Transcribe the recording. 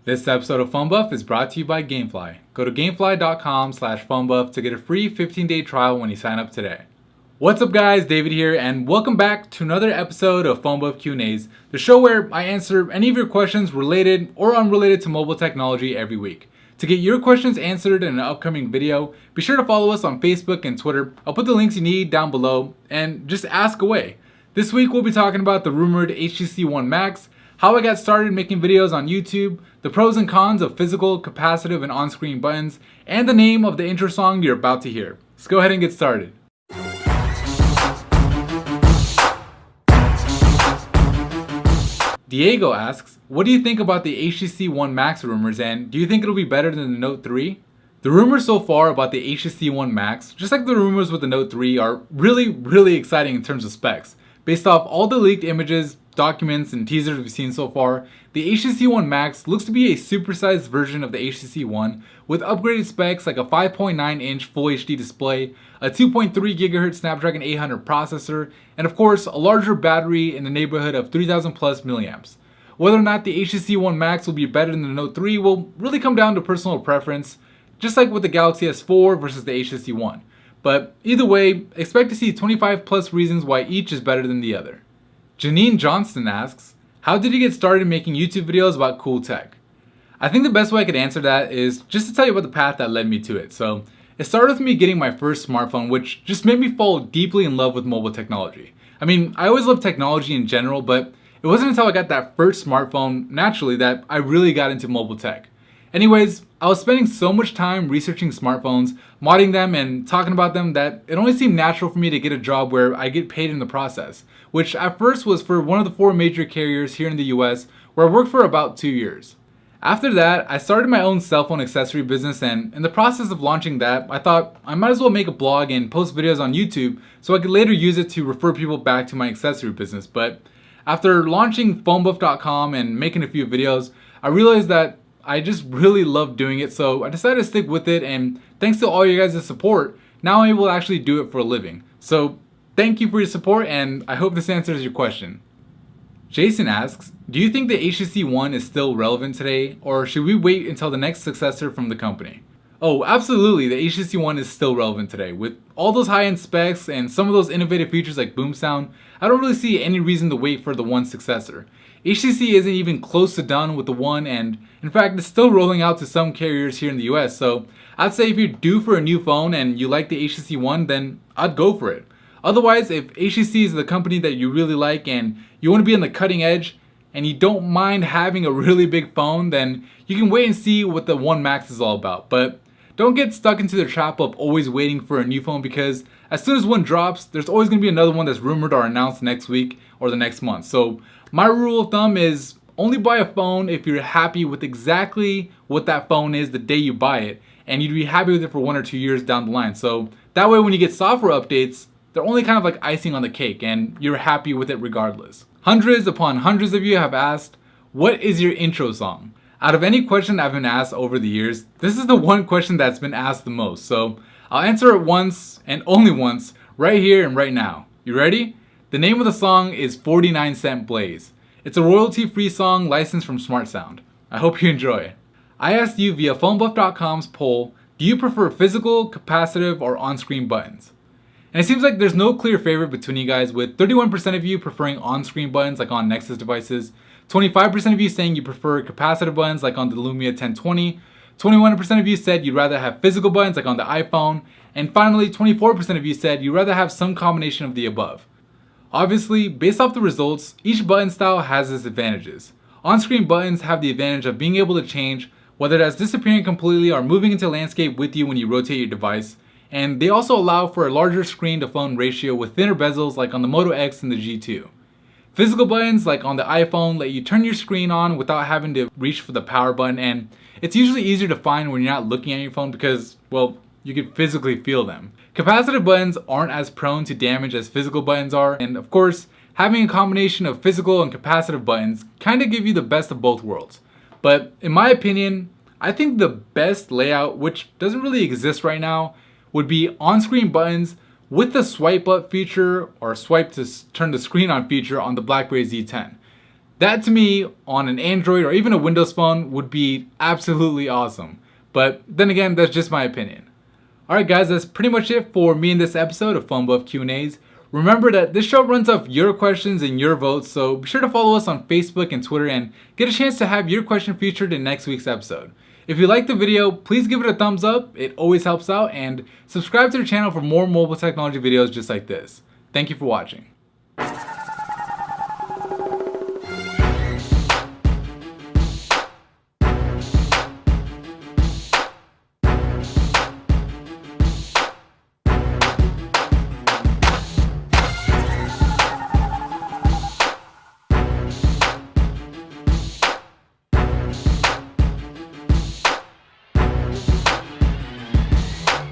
This episode of Phone Buff is brought to you by Gamefly. Go to gamefly.com/phonebuff to get a free 15-day trial when you sign up today. What's up guys, David here, and welcome back to another episode of Phone Buff Q&As, the show where I answer any of your questions related or unrelated to mobile technology every week. To get your questions answered in an upcoming video, be sure to follow us on Facebook and Twitter. I'll put the links you need down below, and just ask away. This week we'll be talking about the rumored HTC One Max, how I got started making videos on YouTube, the pros and cons of physical, capacitive, and on-screen buttons, and the name of the intro song you're about to hear. Let's go ahead and get started. Diego asks, what do you think about the HTC One Max rumors, and do you think it'll be better than the Note 3? The rumors so far about the HTC One Max, just like the rumors with the Note 3, are really exciting in terms of specs. Based off all the leaked images, documents, and teasers we've seen so far, the HTC One Max looks to be a supersized version of the HTC One with upgraded specs like a 5.9-inch Full HD display, a 2.3 GHz Snapdragon 800 processor, and of course a larger battery in the neighborhood of 3000 plus milliamps. Whether or not the HTC One Max will be better than the Note 3 will really come down to personal preference, just like with the Galaxy S4 versus the HTC One. But either way, expect to see 25 plus reasons why each is better than the other. Janine Johnston asks, how did you get started making YouTube videos about cool tech? I think the best way I could answer that is just to tell you about the path that led me to it. So it started with me getting my first smartphone, which just made me fall deeply in love with mobile technology. I mean, I always loved technology in general, but it wasn't until I got that first smartphone, naturally, that I really got into mobile tech. Anyways, I was spending so much time researching smartphones, modding them, and talking about them that it only seemed natural for me to get a job where I get paid in the process, which at first was for one of the 4 major carriers here in the US, where I worked for about 2 years. After that, I started my own cell phone accessory business, and in the process of launching that, I thought I might as well make a blog and post videos on YouTube so I could later use it to refer people back to my accessory business. But after launching phonebuff.com and making a few videos, I realized that I just really love doing it, so I decided to stick with it, and thanks to all you guys' support, now I'm able to actually do it for a living. So thank you for your support, and I hope this answers your question. Jason asks, do you think the HTC One is still relevant today, or should we wait until the next successor from the company? Oh, absolutely, the HTC One is still relevant today. With all those high-end specs and some of those innovative features like boom sound, I don't really see any reason to wait for the One's successor. HTC isn't even close to done with the One, and in fact it's still rolling out to some carriers here in the US, so I'd say if you're due for a new phone and you like the HTC One, then I'd go for it. Otherwise, if HTC is the company that you really like and you want to be on the cutting edge and you don't mind having a really big phone, then you can wait and see what the One Max is all about. But don't get stuck into the trap of always waiting for a new phone, because as soon as one drops, there's always going to be another one that's rumored or announced next week or the next month. So my rule of thumb is only buy a phone if you're happy with exactly what that phone is the day you buy it, and you'd be happy with it for 1 or 2 years down the line. So that way when you get software updates, they're only kind of like icing on the cake and you're happy with it regardless. Hundreds upon hundreds of you have asked, what is your intro song? Out of any question I've been asked over the years, this is the one question that's been asked the most. So I'll answer it once and only once, right here and right now. You ready? The name of the song is 49 Cent Blaze. It's a royalty-free song licensed from Smart Sound. I hope you enjoy. I asked you via phonebuff.com's poll, do you prefer physical, capacitive, or on-screen buttons? And it seems like there's no clear favorite between you guys, with 31% of you preferring on-screen buttons like on Nexus devices, 25% of you saying you prefer capacitive buttons like on the Lumia 1020, 21% of you said you'd rather have physical buttons like on the iPhone, and finally 24% of you said you'd rather have some combination of the above. Obviously, based off the results, each button style has its advantages. On-screen buttons have the advantage of being able to change, whether that's disappearing completely or moving into landscape with you when you rotate your device, and they also allow for a larger screen to phone ratio with thinner bezels like on the Moto X and the G2. Physical buttons like on the iPhone let you turn your screen on without having to reach for the power button, and it's usually easier to find when you're not looking at your phone because, well, you can physically feel them. Capacitive buttons aren't as prone to damage as physical buttons are, and of course, having a combination of physical and capacitive buttons kind of give you the best of both worlds. But in my opinion, I think the best layout, which doesn't really exist right now, would be on-screen buttons with the swipe up feature or swipe to turn the screen on feature on the BlackBerry Z10. That to me, on an Android or even a Windows phone, would be absolutely awesome. But then again, that's just my opinion. Alright guys, that's pretty much it for me in this episode of Phone Buff Q&As. Remember that this show runs off your questions and your votes, so be sure to follow us on Facebook and Twitter and get a chance to have your question featured in next week's episode. If you liked the video, please give it a thumbs up, it always helps out, and subscribe to the channel for more mobile technology videos just like this. Thank you for watching.